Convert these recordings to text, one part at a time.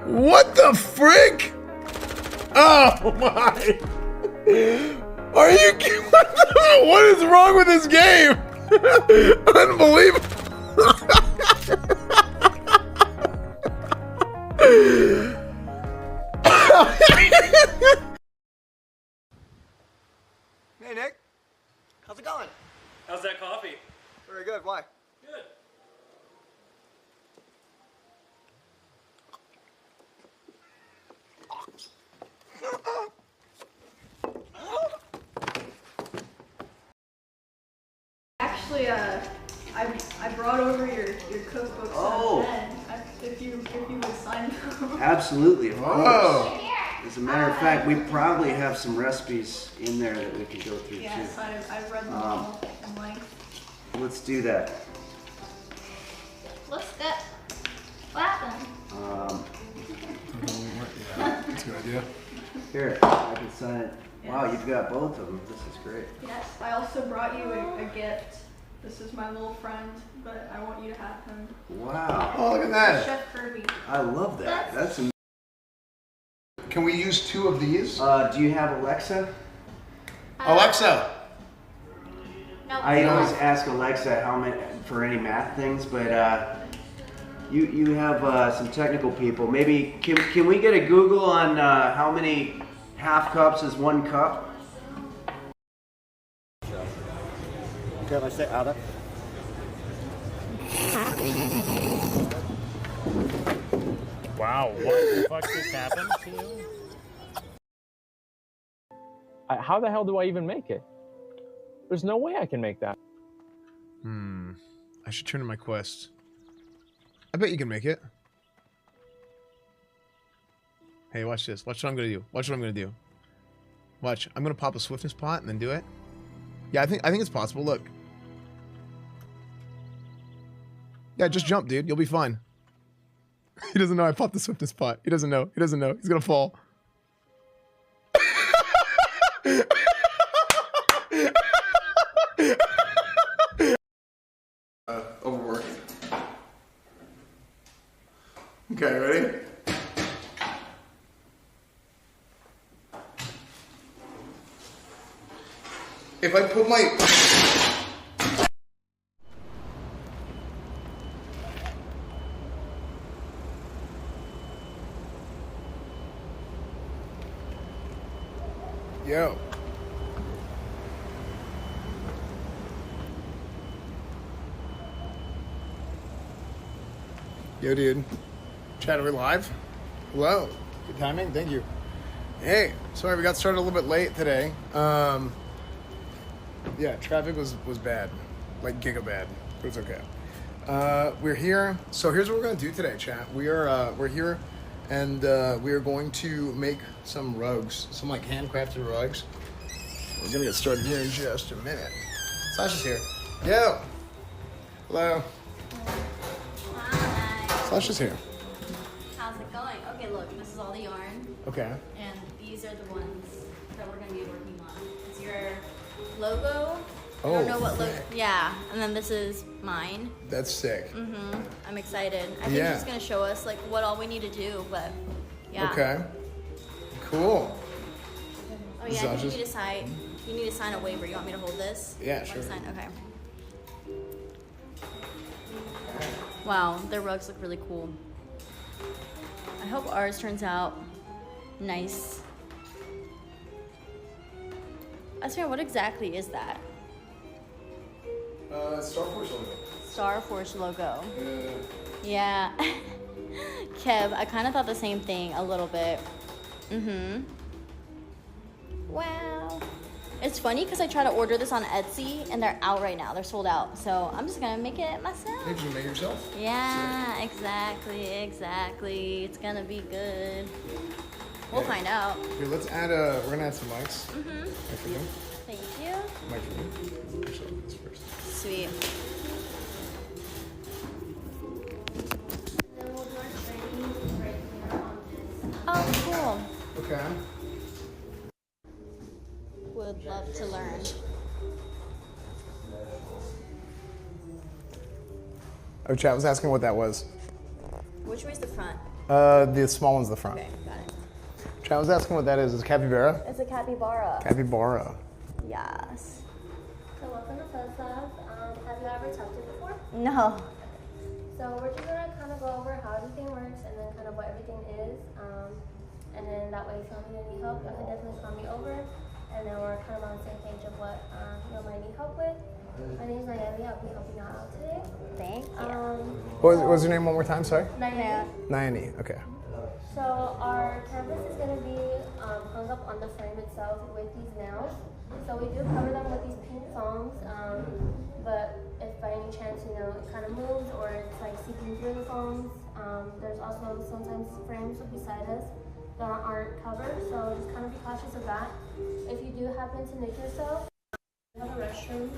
What the frick? Oh my! Are you kidding? What is wrong with this game? Unbelievable! Hey Nick, how's it going? How's that coffee? Very good. Why? Good. Actually, I brought over your cookbooks. Oh. If you would sign them. Absolutely, of Whoa. course. As a matter of fact, we probably have some recipes in there that we can go through Yes, too. I've read them all in length. Let's do that. Let's go. What happened? Yeah, that's a good idea. Here, I can sign it. Wow, Yes. you've got both of them. This is great. Yes, I also brought you a gift. This is my little friend, but I want you to have him. Wow, Oh, look at that. Chef Kirby. I love that. That's amazing. Can we use 2 of these? Do you have Alexa? Alexa! No. I always ask Alexa how many for any math things, but you have some technical people. Maybe can we get a Google on how many half cups is 1 cup? Can I say Ada? Wow, what the fuck just happened to you? How the hell do I even make it? There's no way I can make that. I should turn in my quest. I bet you can make it. Hey, watch this. Watch what I'm gonna do. Watch what I'm gonna do. Watch. I'm gonna pop a swiftness pot and then do it. Yeah, I think it's possible. Look. Yeah, just jump, dude. You'll be fine. He doesn't know I popped the swiftness pot. He doesn't know. He doesn't know. He's gonna fall. Overworking. Okay, ready? If I put my... Yo. Yo, dude. Chat, are we live? Hello. Good timing. Thank you. Hey, sorry we got started a little bit late today. Yeah, traffic was bad, like giga bad, but it's okay. We're here. So here's what we're gonna do today, chat. We're here, and we are going to make some rugs, some like handcrafted rugs. We're gonna get started here in just a minute. Sasha's here. Yo. Hello. Hi. Sasha's here. How's it going? Okay, look, this is all the yarn, Okay. and these are the ones that we're gonna be working on. It's your logo. I don't know what logo. Yeah, and then this is mine. That's sick. I'm excited. I think Yeah. she's gonna show us like what all we need to do, but yeah. Okay. Cool. Oh yeah, I think Sasha's- you need to sign a waiver. You want me to hold this? Yeah, Want to sure. Sign? Okay. Wow, their rugs look really cool. I hope ours turns out nice. I swear, what exactly is that? Star Force logo. Star Force logo. Yeah. Kev, I kind of thought the same thing a little bit. Wow. It's funny because I try to order this on Etsy and they're out right now. They're sold out. So I'm just going to make it myself. Did you make it yourself? Yeah, exactly. It's going to be good. We'll find out. Here, let's add we're gonna add some mics. Mic for you. Thank you. Mic for you. Actually, I'll do this first. Sweet. Oh, cool. Okay. Would love to learn. Oh, chat was asking what that was. Which way's the front? The small one's the front. Okay, got it. I was asking what that is. Is it capybara? It's a capybara. Capybara. Yes. So welcome to Fuzz Labs. Have you ever tested before? No. So we're just gonna kind of go over how everything works and then kind of what everything is. And then that way if you need any help, you can definitely call me over. And then we're kind of on the same page of what you might need help with. My name is Naomi. I'll be helping you out today. Thank you. What was your name one more time? Sorry? Naomi. Naomi. Okay. So our canvas is going to be hung up on the frame itself with these nails. So we do cover them with these pink foams, but if by any chance, it kind of moves or it's like seeping through the foams, there's also sometimes frames beside us that aren't covered, so just kind of be cautious of that. If you do happen to nick yourself, we have a restroom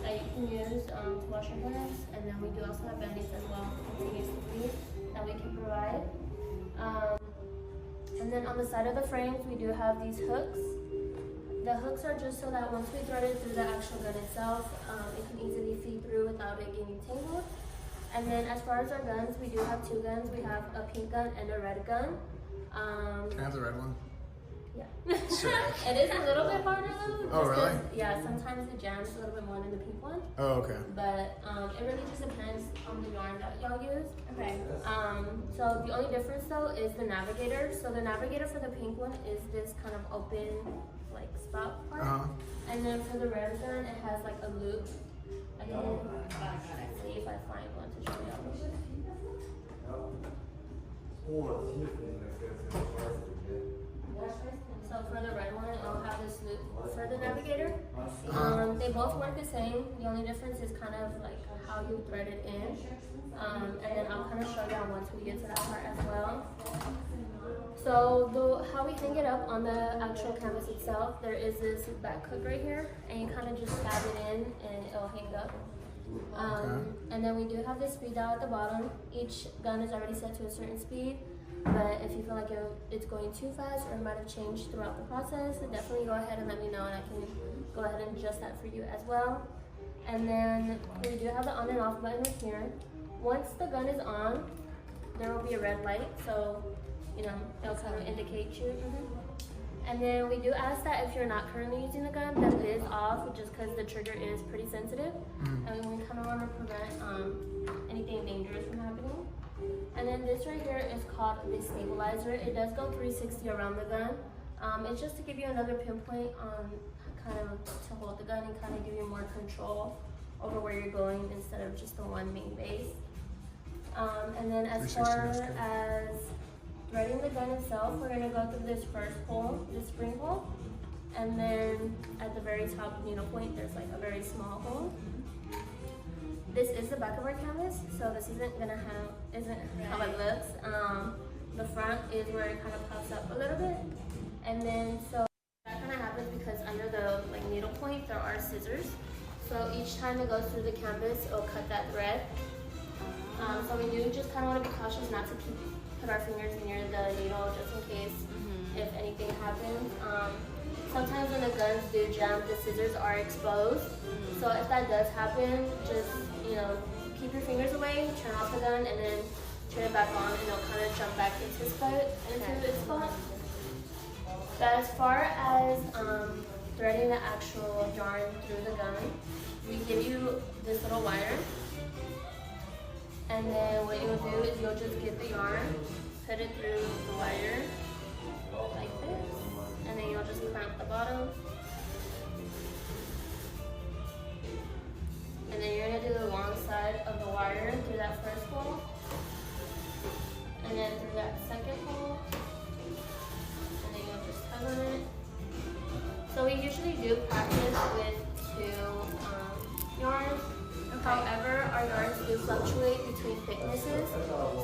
that you can use to wash your hands, and then we do also have band-aids as well, continuously, that we can provide. And then on the side of the frames, we do have these hooks. The hooks are just so that once we thread it through the actual gun itself, it can easily feed through without it getting tangled. And then as far as our guns, we do have two guns. We have a pink gun and a red gun. Can I have the red one? Yeah. Sick. It is a little bit harder though. Oh, just really? 'cause, yeah, sometimes it jams a little bit more than the pink one. Oh, okay. But it really just depends on the yarn that y'all use. Okay. So the only difference though is the navigator. So the navigator for the pink one is this kind of open like spout part. And then for the red gun, it has like a loop. I can see if I find one to show y'all. So for the red one, it'll have this loop for the navigator. They both work the same. The only difference is kind of like how you thread it in. And then I'll kind of show you once we get to that part as well. So how we hang it up on the actual canvas itself, there is this back hook right here, and you kind of just stab it in and it'll hang up. And then we do have this speed dial at the bottom. Each gun is already set to a certain speed. But if you feel like it's going too fast or it might have changed throughout the process, then definitely go ahead and let me know and I can go ahead and adjust that for you as well. And then we do have the on and off button right here. Once the gun is on, there will be a red light, so it'll kind of indicate you. And then we do ask that if you're not currently using the gun, that it is off, just because the trigger is pretty sensitive. And we kind of want to prevent anything dangerous from happening. And then this right here is called the stabilizer. It does go 360 around the gun. It's just to give you another pinpoint on kind of to hold the gun and kind of give you more control over where you're going instead of just the one main base. And then as far as threading the gun itself, we're going to go through this first hole, this spring hole. And then at the very top needle point, there's like a very small hole. This is the back of our canvas, so this isn't how it looks. The front is where it kind of pops up a little bit. And then so that kind of happens because under the needle point, there are scissors. So each time it goes through the canvas, it'll cut that thread. So we do just kind of want to be cautious not to put our fingers near the needle just in case if anything happens. Sometimes when the guns do jam, the scissors are exposed. So if that does happen, just keep your fingers away, turn off the gun, and then turn it back on, and it'll kind of jump back into its spot. But as far as threading the actual yarn through the gun, we give you this little wire. And then what you'll do is you'll just get the yarn, put it through the wire like this, and then you'll just clamp the bottom. And then you're going to do the long side of the wire through that first hole, and then through that second hole, and then you'll just tug on it. So we usually do practice with two yarns. However, our yarns do fluctuate between thicknesses.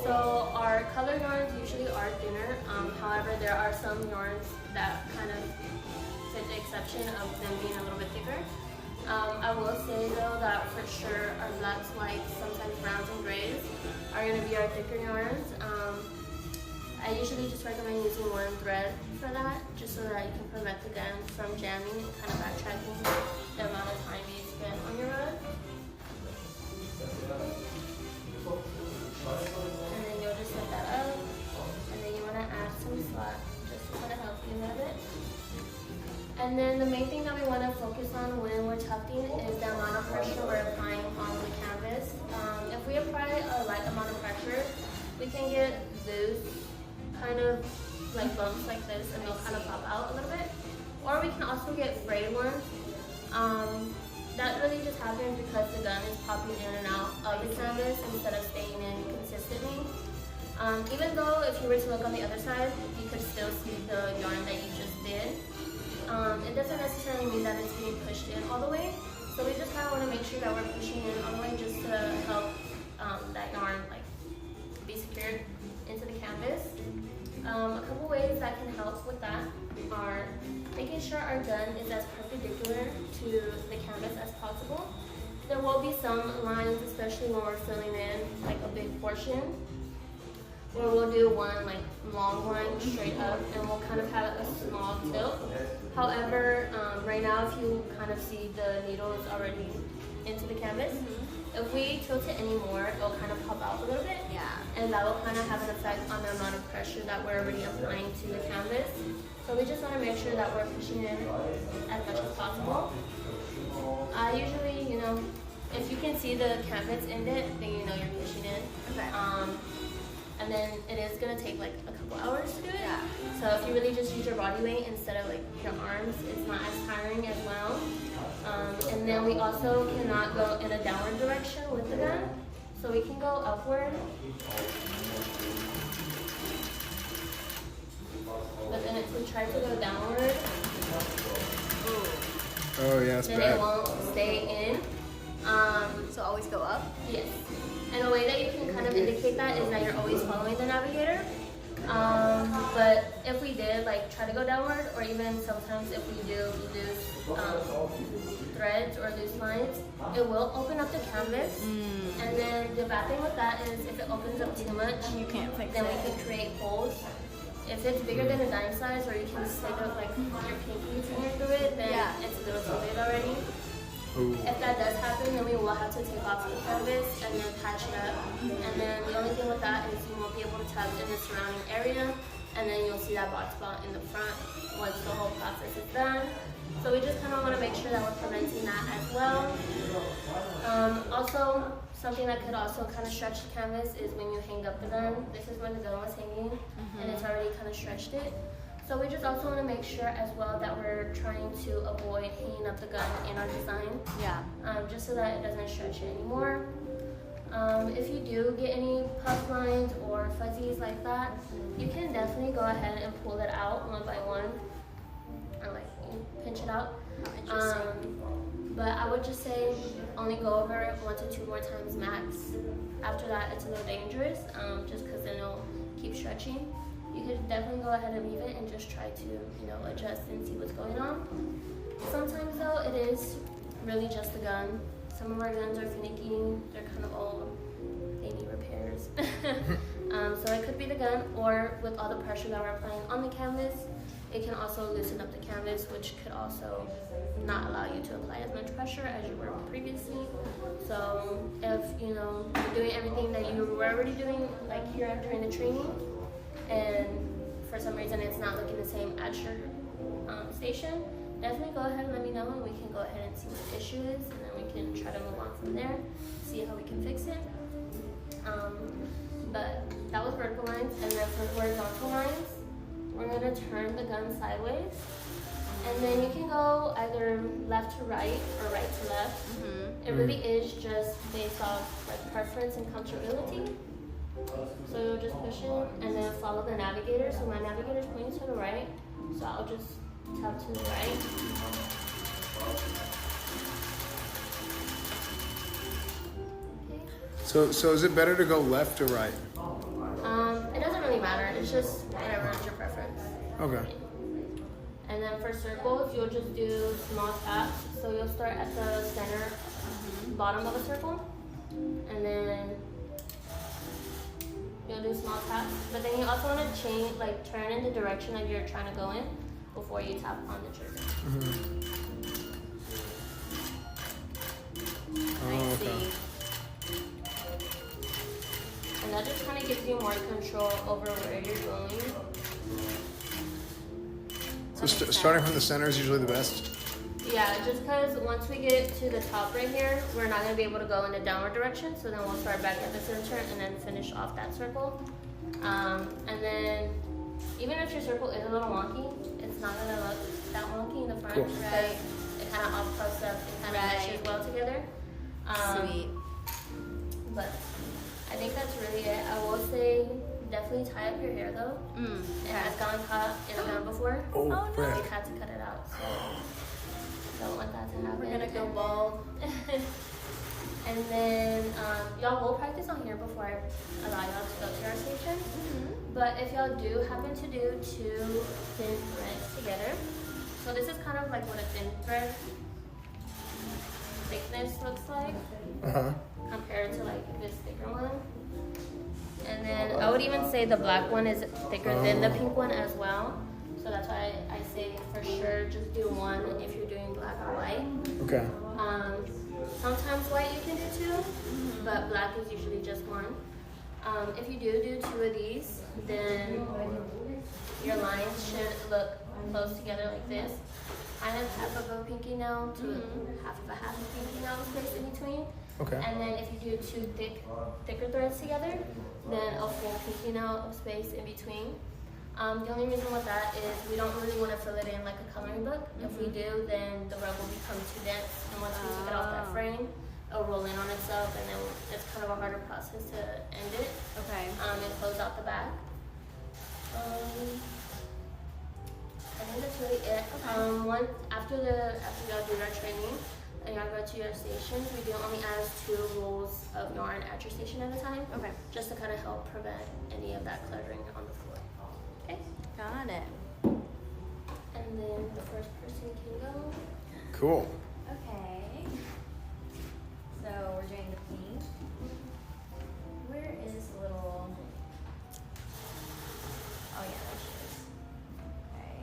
So our color yarns usually are thinner. However, there are some yarns that kind of fit the exception of them being a little bit thicker. I will say though that for sure our blacks, whites, sometimes browns and grays are going to be our thicker yarns. I usually just recommend using one thread for that, just so that you can prevent the gun from jamming and kind of backtracking the amount of time you spend on your run. And then you'll just set that up. a little bit. And then the main thing that we want to focus on when we're tufting is the amount of pressure we're applying on the canvas. If we apply a light amount of pressure, we can get loose, kind of like bumps like this, and they'll kind of pop out a little bit. Or we can also get frayed ones. That really just happens because the gun is popping in and out of the canvas instead of staying in consistently. Even though if you were to look on the other side, you could still see the yarn that you just did. It doesn't necessarily mean that it's being pushed in all the way. So we just kind of want to make sure that we're pushing in all the way just to help that yarn like be secured into the canvas. A couple ways that can help with that are making sure our gun is as perpendicular to the canvas as possible. There will be some lines, especially when we're filling in like a big portion, where we'll do one like long line straight up and we'll kind of have a small tilt. However, right now if you kind of see the needle is already into the canvas, if we tilt it anymore, it'll kind of pop out a little bit. Yeah. And that will kind of have an effect on the amount of pressure that we're already applying to the canvas. So we just want to make sure that we're pushing in as much as possible. Usually, you know, if you can see the canvas end it, then you know you're pushing in. Okay. And then it is going to take like a couple hours to do it. Yeah. So if you really just use your body weight instead of like your arms, it's not as tiring as well. And then we also cannot go in a downward direction with the gun. So we can go upward. But then if we try to go downward, Oh yeah, it's then bad. it won't stay in. So always go up. Yes. And a way that you can kind of indicate that is that you're always following the navigator. But if we did like try to go downward, or even sometimes if we do loose threads or loose lines, it will open up the canvas. And then the bad thing with that is if it opens up too much, You can't fix then it. we can create holes. If it's bigger than a dime size, or you can stick up like your pinky finger through it, then Yeah. it's a little too late already. Ooh. If that does happen, then we will have to take off the canvas and then patch it up. And then the only thing with that is you won't be able to tap in the surrounding area, and then you'll see that box spot in the front once the whole process is done. So we just kind of want to make sure that we're preventing that as well. Also, something that could also kind of stretch the canvas is when you hang up the gun. This is where the gun was hanging, and it's already kind of stretched it. So we just also want to make sure as well that we're trying to avoid hanging up the gun in our design, Yeah. just so that it doesn't stretch it anymore. If you do get any puff lines or fuzzies like that, you can definitely go ahead and pull it out one by one, or like pinch it out. But I would just say only go over it 1 to 2 more times max. After that, it's a little dangerous, just because then it'll keep stretching. You could definitely go ahead and leave it and just try to, you know, adjust and see what's going on. Sometimes though, it is really just the gun. Some of our guns are finicky, they're kind of old, they need repairs. So it could be the gun, or with all the pressure that we're applying on the canvas, it can also loosen up the canvas, which could also not allow you to apply as much pressure as you were previously. So if, you know, you're doing everything that you were already doing, like here during the training, and for some reason it's not looking the same at your station, definitely go ahead and let me know, and we can go ahead and see what the issue is, and then we can try to move on from there, see how we can fix it. But that was vertical lines, and then for horizontal lines, we're going to turn the gun sideways, and then you can go either left to right or right to left. It really is just based off like preference and comfortability. So you'll just push it and then follow the navigator. So my navigator is pointing to the right, so I'll just tap to the right. Okay. So is it better to go left or right? It doesn't really matter. It's just whatever is your preference. Okay. And then for circles, you'll just do small taps. So you'll start at the center, bottom of a circle, and then you'll do small taps. But then you also want to change, like turn in the direction that you're trying to go in before you tap on the trigger. Oh, okay. And that just kind of gives you more control over where you're going. Starting from the center is usually the best. Yeah, just because once we get to the top right here, we're not going to be able to go in the downward direction. So then we'll start back at the center and then finish off that circle. And then even if your circle is a little wonky, it's not going to look that wonky in the front. Cool. Right. It kind of off-puffs up and kind of meshes well together. Sweet. But I think that's really it. I will say definitely tie up your hair though. It has gotten caught in a gun before. Oh, no. frick. We had to cut it out. So don't want that to happen. We're gonna go bald. And then y'all will practice on here before I allow y'all to go to our station. But if y'all do happen to do 2 thin threads together, so this is kind of like what a thin thread thickness looks like compared to like this thicker one. And then I would even say the black one is thicker than the pink one as well. So that's why I say for sure just do one if you're doing black or white. Okay. Sometimes white you can do 2, but black is usually just one. If you do 2 of these, then your lines should look close together like this. Kind of half of a pinky nail to half of a pinky nail space in between. Okay. And then if you do 2 thicker threads together, then a full pinky nail of space in between. The only reason with that is we don't really want to fill it in like a coloring book. If we do, then the rug will become too dense, and once we take it off that frame, it'll roll in on itself, and then it's kind of a harder process to end it. Okay. And close out the back. I think that's really it. After y'all do our training and y'all go to your stations, we do only ask 2 rolls of yarn at your station at a time. Okay. Just to kind of help prevent any of that cluttering on the floor. Okay. Got it. And then the first person can go. Cool. Okay. So we're doing the pink. Where is the little? Oh yeah, there she is. Okay.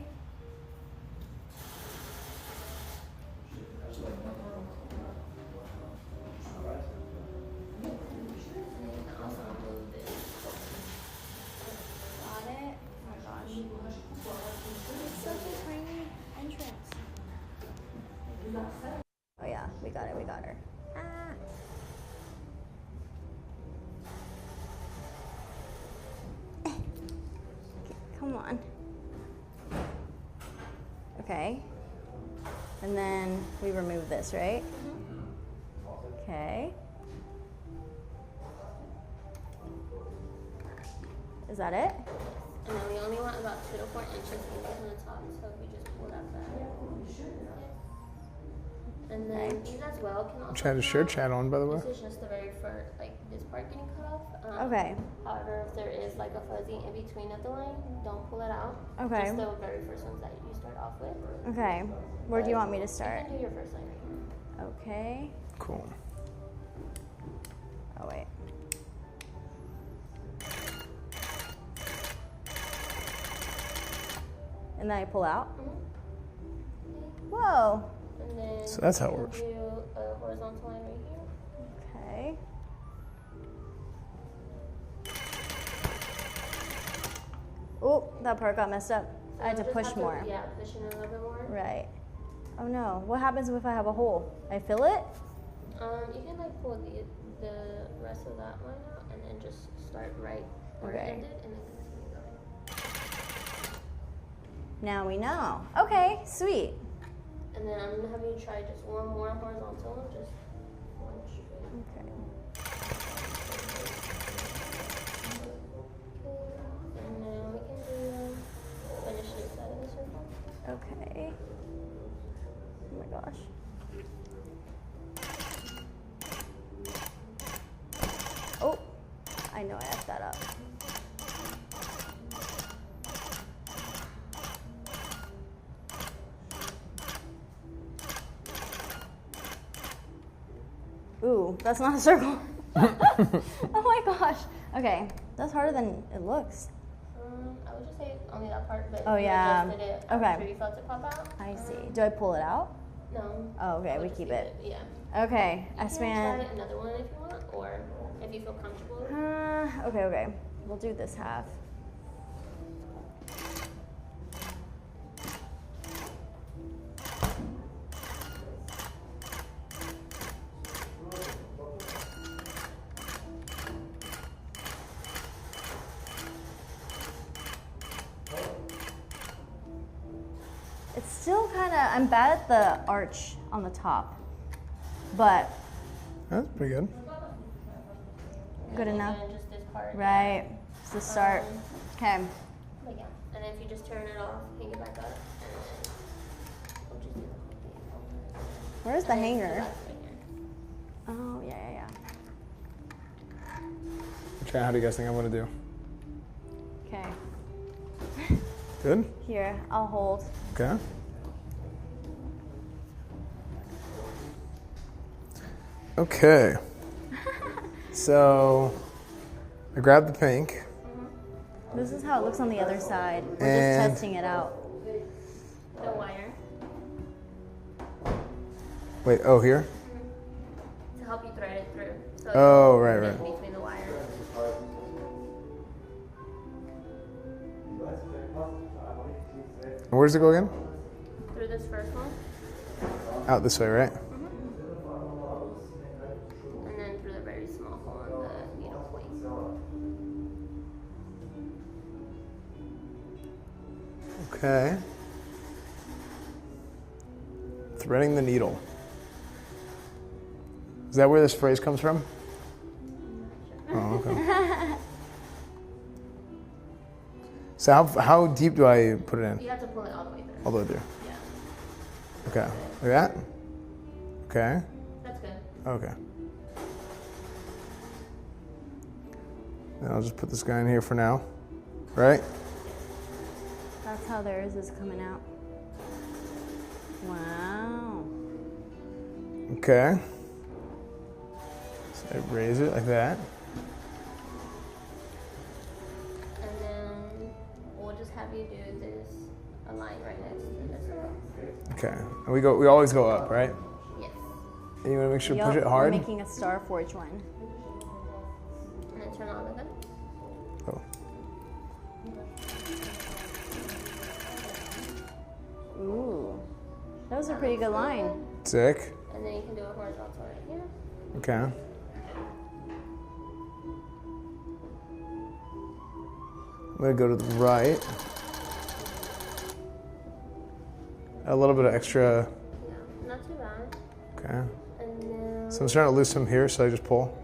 Got it. Oh my gosh. It's such a tiny entrance. Oh yeah, we got it, we got her. Ah. Come on. Okay. And then we remove this, right? Okay. Is that it? And then we only want about 2 to 4 inches from the top, so if we just pull that back. And then these as well can also Chad has shirt chat on, by the way. This is just the very first, like this part getting cut off. Okay. However, if there is like a fuzzy in between of the line, don't pull it out. Okay. Just the very first ones that you start off with. Okay. Where do you want me to start? You can do your first line right here. Okay. Cool. Oh wait. And then I pull out. Whoa. And then So that's how it we'll works. do a horizontal line right here. Okay. Oh, that part got messed up. I had to just push have more. Yeah, push in a little bit more. Right. Oh no. What happens if I have a hole? I fill it? You can like pull the rest of that line out and then just start right where it Okay. ended and then continue going. Now we know. Okay, sweet. And then I'm gonna have you try just one more horizontal, just one straight. Okay. And now we can do finish this side of the circle. Okay. Oh my gosh. Oh, I know I effed that up. Ooh, that's not a circle. Oh my gosh. Okay, that's harder than it looks. I would just say only that part, but Oh, you yeah. adjusted it Okay. after you felt it pop out. I see. Do I pull it out? No. Oh, okay, I would we just keep leave it. Yeah. Okay, I You can spent. try another one if you want, or if you feel comfortable. Okay. We'll do this half. It's still kind of, I'm bad at the arch on the top, but That's pretty good. good enough. And just this part. Right, it's the start. Okay. But yeah, and then if you just turn it off, hang it back up, and then we'll just do the whole thing. Where's the And then hanger? the last right here. Oh, yeah. Chat, how do you guys think I'm gonna do? Okay. Good? Here, I'll hold. Okay. Okay. So, I grabbed the pink. This is how it looks on the other side. We're And- just testing it out. The wire Wait, oh, here? to help you thread it through. So Oh, you right, can right. get between the wires. And where does it go again? Through this first one, Out this way, right? and then through the very small hole on the needle point. Okay. Threading the needle. Is that where this phrase comes from? Oh, okay. So how deep do I put it in? You have to pull it all the way through. All the way through. Yeah, Okay. Like that? Okay. that's good. Okay. And I'll just put this guy in here for now. Right? That's how theirs is coming out. Wow. Okay. So I raise it like that. And then we'll just have you do this, a line right next to this one. Okay. And we always go up, right? Yes. And you want to make sure to Yup, push it we're hard? making a star for each one. And then turn on the gun. Oh. Ooh. That was a pretty good line. Sick. And then you can do a horizontal right here. Okay. I'm gonna go to the right. A little bit of extra. Yeah, not too bad. Okay. And then, So I'm starting to lose some here, so I just pull.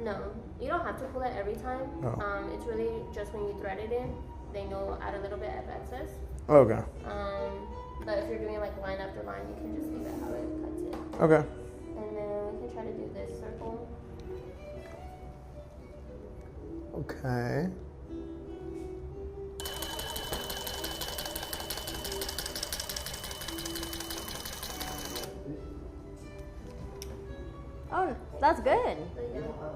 no, you don't have to pull it every time. Oh. It's really just when you thread it in, then you'll add a little bit of excess. Oh, okay. But if you're doing like line after line, you can just leave it how it cuts it. Okay. And then we can try to do this circle. Okay. Oh, that's good.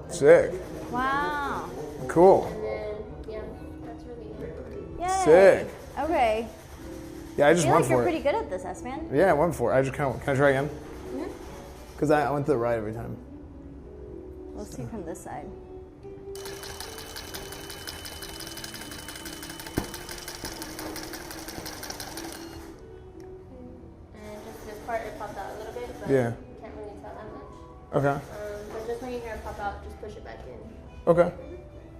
Sick. Wow. Cool. And then, yeah, that's really it. Yay. Sick. Okay. Yeah, I I just feel went like you're for pretty it. good at this, S-Man. Yeah, I went for it. I just kind of. Can I try again? Because I went to the right every time. Let's see from this side. And just this part, it popped out a little bit, but Yeah. you can't really tell that much. Okay. But just when you hear it pop out, just push it back in. Okay.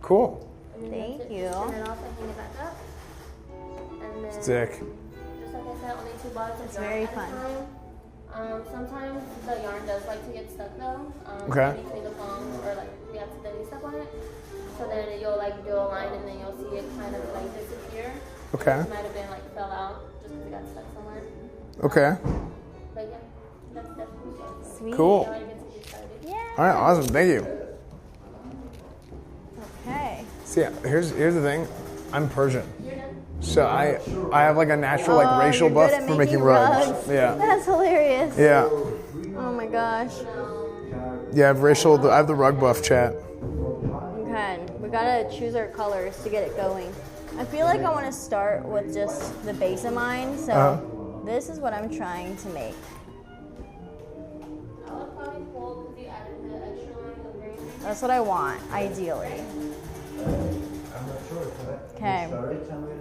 Cool. And then Thank that's it. you. Just turn it off and hang it back up. And then, Sick. just like I said, only 2 bottles of It's yarn very at fun. a time. Sometimes the yarn does like to get stuck though. Okay. Between the foam or like we accidentally step on it. So then you'll like do a line and then you'll see it kind of like disappear. Okay. It might have been like fell out just because it got stuck somewhere. Okay. But yeah, that's definitely good. Sweet. Cool. Now I get to get started. Yeah. All right. Awesome. Thank you. Okay. See, here's the thing. I'm Persian, You're done. so I have like a natural like Oh, racial you're buff good at for making rugs. Yeah. That's hilarious. Yeah. Oh my gosh. Yeah. I have the rug buff, chat. Okay. We gotta choose our colors to get it going. I feel like I want to start with just the base of mine, so this is what I'm trying to make. I would probably pull because you added the extra line of green. That's what I want, ideally. Okay.